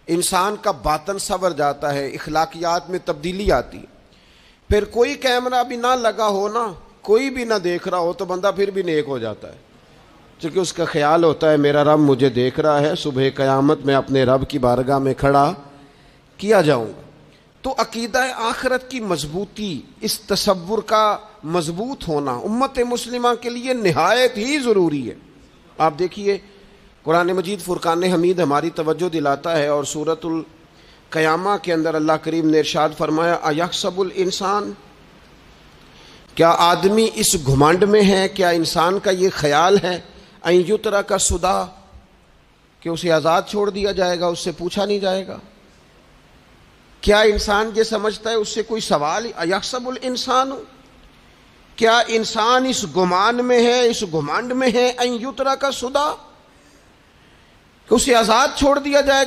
इंसान का बातन संवर जाता है, इखलाकियात में तब्दीली आती। फिर कोई कैमरा भी ना लगा हो ना, कोई भी ना देख रहा हो, तो बंदा फिर भी नेक हो जाता है, क्योंकि उसका ख्याल होता है मेरा रब मुझे देख रहा है, सुबह क़यामत में अपने रब की बारगाह में खड़ा किया जाऊंगा। तो अकीदा आखिरत की मजबूती, इस तसव्वुर का मजबूत होना उम्मत मुस्लिमा के लिए निहायत ही ज़रूरी है। आप देखिए कुरान मजीद फुरकान हमीद हमारी तवज्जो दिलाता है, और सूरतुल क़यामा के अंदर अल्लाह करीम ने इरशाद फरमाया, अयहसबुल इंसान, क्या आदमी इस घुमंड में है, क्या इंसान का ये ख्याल है, अन युतरा का सुदा, कि उसे आज़ाद छोड़ दिया जाएगा, उससे पूछा नहीं जाएगा। क्या इंसान ये समझता है उससे कोई सवाल? अयहसबुल इंसान, क्या इंसान इस गुमान में है, इस घुमंड में है, अन युतरा का सुदा, कि उसे आज़ाद छोड़ दिया जाएगा।